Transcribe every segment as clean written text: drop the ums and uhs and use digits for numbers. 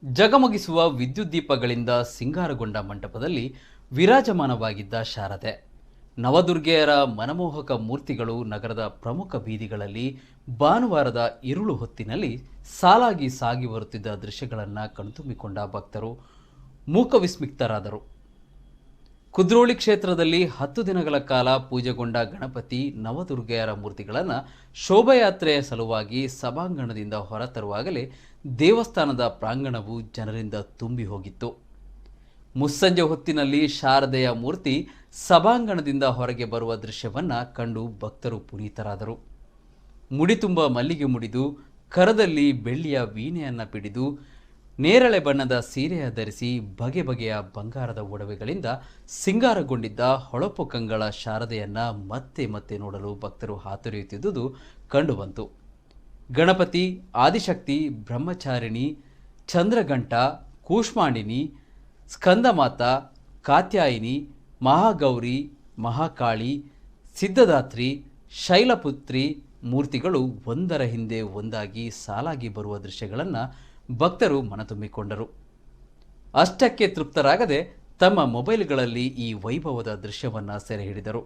ಜಗಮಗಿಸುವ ವಿದ್ಯುತ್ ದೀಪಗಳಿಂದ ಸಿಂಗಾರಗೊಂಡ ಮಂಟಪದಲ್ಲಿ ವಿರಾಜಮಾನವಾಗಿದ್ದ ಶಾರದೆ. ನವದುರ್ಗೆಯರ ಮನಮೋಹಕ ಮೂರ್ತಿಗಳು ನಗರದ ಪ್ರಮುಖ ಬೀದಿಗಳಲ್ಲಿ ಭಾನುವಾರದ ಇರುಳು ಹೊತ್ತಿನಲ್ಲಿ ಸಾಲಾಗಿ ಸಾಗಿ ಬರುತ್ತಿದ್ದ ದೃಶ್ಯಗಳನ್ನು ಕಣ್ತುಂಬಿಕೊಂಡ ಭಕ್ತರು ಮೂಕವಿಸ್ಮಿತರಾದರು. ಕುದ್ರೋಳಿ ಕ್ಷೇತ್ರದಲ್ಲಿ 10 ದಿನಗಳ ಕಾಲ ಪೂಜೆಗೊಂಡ ಗಣಪತಿ ನವದುರ್ಗೆಯರ ಮೂರ್ತಿಗಳನ್ನು ಶೋಭಾಯಾತ್ರೆಯ ಸಲುವಾಗಿ ಸಭಾಂಗಣದಿಂದ ಹೊರತರುವಾಗಲೇ ದೇವಸ್ಥಾನದ ಪ್ರಾಂಗಣವು ಜನರಿಂದ ತುಂಬಿ ಹೋಗಿತ್ತು. ಮುಸ್ಸಂಜೆ ಹೊತ್ತಿನಲ್ಲಿ ಶಾರದೆಯ ಮೂರ್ತಿ ಸಭಾಂಗಣದಿಂದ ಹೊರಗೆ ಬರುವ ದೃಶ್ಯವನ್ನು ಕಂಡು ಭಕ್ತರು ಪುನೀತರಾದರು. ಮುಡಿತುಂಬ ಮಲ್ಲಿಗೆ ಮುಡಿದು, ಕರದಲ್ಲಿ ಬೆಳ್ಳಿಯ ವೀಣೆಯನ್ನು ಪಿಡಿದು, ನೇರಳೆ ಬಣ್ಣದ ಸೀರೆಯ ಧರಿಸಿ, ಬಗೆ ಬಗೆಯ ಬಂಗಾರದ ಒಡವೆಗಳಿಂದ ಸಿಂಗಾರಗೊಂಡಿದ್ದ ಹೊಳಪು ಕಂಗಳ ಶಾರದೆಯನ್ನು ಮತ್ತೆ ಮತ್ತೆ ನೋಡಲು ಭಕ್ತರು ಹಾತೊರೆಯುತ್ತಿದ್ದುದು ಕಂಡುಬಂತು. ಗಣಪತಿ, ಆದಿಶಕ್ತಿ, ಬ್ರಹ್ಮಚಾರಿಣಿ, ಚಂದ್ರಘಂಟ, ಕೂಷ್ಮಾಂಡಿನಿ, ಸ್ಕಂದಮಾತಾ, ಕಾತ್ಯಾಯಿನಿ, ಮಹಾಗೌರಿ, ಮಹಾಕಾಳಿ, ಸಿದ್ಧದಾತ್ರಿ, ಶೈಲಪುತ್ರಿ ಮೂರ್ತಿಗಳು ಒಂದರ ಹಿಂದೆ ಒಂದಾಗಿ ಸಾಲಾಗಿ ಬರುವ ದೃಶ್ಯಗಳನ್ನು ಭಕ್ತರು ಮನತುಂಬಿಕೊಂಡರು. ಅಷ್ಟಕ್ಕೆ ತೃಪ್ತರಾಗದೆ ತಮ್ಮ ಮೊಬೈಲ್ಗಳಲ್ಲಿ ಈ ವೈಭವದ ದೃಶ್ಯವನ್ನು ಸೆರೆ ಹಿಡಿದರು.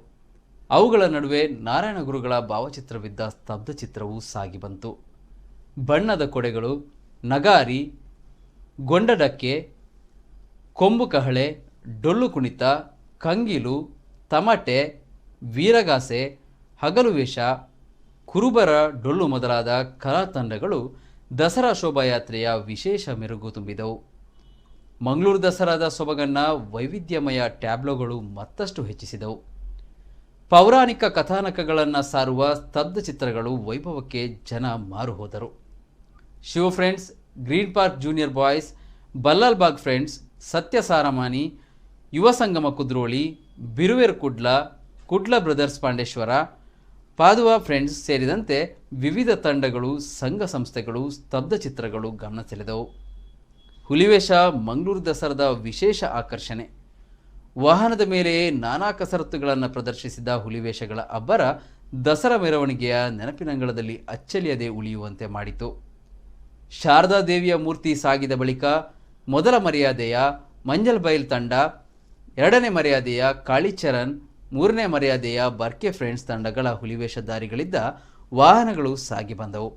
ಅವುಗಳ ನಡುವೆ ನಾರಾಯಣ ಗುರುಗಳ ಭಾವಚಿತ್ರವಿದ್ದ ಸ್ತಬ್ಧ ಚಿತ್ರವೂ ಸಾಗಿ ಬಂತು. ಬಣ್ಣದ ಕೊಡೆಗಳು, ನಗಾರಿ, ಗೊಂಡಡಕ್ಕೆ, ಕೊಂಬು ಕಹಳೆ, ಡೊಳ್ಳು ಕುಣಿತ, ಕಂಗಿಲು, ತಮಟೆ, ವೀರಗಾಸೆ, ಹಗಲು ವೇಷ, ಕುರುಬರ ಡೊಳ್ಳು ಮೊದಲಾದ ಕಲಾ ತಂಡಗಳು ದಸರಾ ಶೋಭಾಯಾತ್ರೆಯ ವಿಶೇಷ ಮೆರುಗು ತುಂಬಿದವು. ಮಂಗಳೂರು ದಸರಾದ ಸೊಬಗನ್ನು ವೈವಿಧ್ಯಮಯ ಟ್ಯಾಬ್ಲೋಗಳು ಮತ್ತಷ್ಟು ಹೆಚ್ಚಿಸಿದವು. ಪೌರಾಣಿಕ ಕಥಾನಕಗಳನ್ನು ಸಾರುವ ಸ್ತಬ್ಧ ಚಿತ್ರಗಳು ವೈಭವಕ್ಕೆ ಜನ ಮಾರು ಹೋದರು. Shiva friends, green park junior boys, Ballalbagh friends, Satya Saramani, Yuva Sangama Kudroli, Biruveru Kudla brothers Pandeshwar, Padua friends ಸೇರಿದಂತೆ ವಿವಿಧ ತಂಡಗಳು, ಸಂಘ ಸಂಸ್ಥೆಗಳು ಸ್ತಬ್ಧ ಚಿತ್ರಗಳು ಗಮನ ಸೆಳೆದವು. ಹುಲಿವೇಷ ಮಂಗಳೂರು ದಸರಾದ ವಿಶೇಷ ಆಕರ್ಷಣೆ. ವಾಹನದ ಮೇಲೆಯೇ ನಾನಾ ಕಸರತ್ತುಗಳನ್ನು ಪ್ರದರ್ಶಿಸಿದ ಹುಲಿವೇಷಗಳ ಅಬ್ಬರ ದಸರಾ ಮೆರವಣಿಗೆಯ ನೆನಪಿನಂಗಳದಲ್ಲಿ ಅಚ್ಚಳಿಯದೆ ಉಳಿಯುವಂತೆ ಮಾಡಿತು. ಶಾರದಾ ದೇವಿಯ ಮೂರ್ತಿ ಸಾಗಿದ ಬಳಿಕ ಮೊದಲ ಮರ್ಯಾದೆಯ ಮಂಜಲ್ ಬೈಲ್ ತಂಡ, 2ನೇ ಮರ್ಯಾದೆಯ ಕಾಳಿಚರಣ್, 3ನೇ ಮರ್ಯಾದೆಯ ಬರ್ಕೆ ಫ್ರೆಂಡ್ಸ್ ತಂಡಗಳ ಹುಲಿವೇಷಧಾರಿಗಳಿದ್ದ ವಾಹನಗಳು ಸಾಗಿ ಬಂದವು.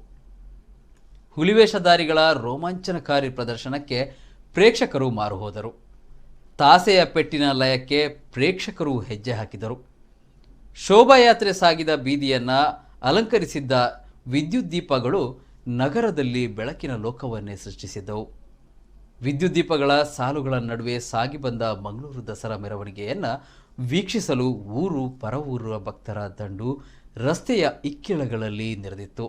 ಹುಲಿವೇಷಧಾರಿಗಳ ರೋಮಾಂಚನಕಾರಿ ಪ್ರದರ್ಶನಕ್ಕೆ ಪ್ರೇಕ್ಷಕರು ಮಾರು ಹೋದರು. ತಾಸೆಯ ಪೆಟ್ಟಿನ ಲಯಕ್ಕೆ ಪ್ರೇಕ್ಷಕರು ಹೆಜ್ಜೆ ಹಾಕಿದರು. ಶೋಭಾಯಾತ್ರೆ ಸಾಗಿದ ಬೀದಿಯನ್ನು ಅಲಂಕರಿಸಿದ್ದ ವಿದ್ಯುತ್ ದೀಪಗಳು ನಗರದಲ್ಲಿ ಬೆಳಕಿನ ಲೋಕವನ್ನೇ ಸೃಷ್ಟಿಸಿದ್ದವು. ವಿದ್ಯುತ್ ದೀಪಗಳ ಸಾಲುಗಳ ನಡುವೆ ಸಾಗಿ ಬಂದ ಮಂಗಳೂರು ದಸರಾ ಮೆರವಣಿಗೆಯನ್ನು ವೀಕ್ಷಿಸಲು ಊರು ಪರವೂರ ಭಕ್ತರ ದಂಡು ರಸ್ತೆಯ ಇಕ್ಕೆಲಗಳಲ್ಲಿ ನೆರೆದಿತ್ತು.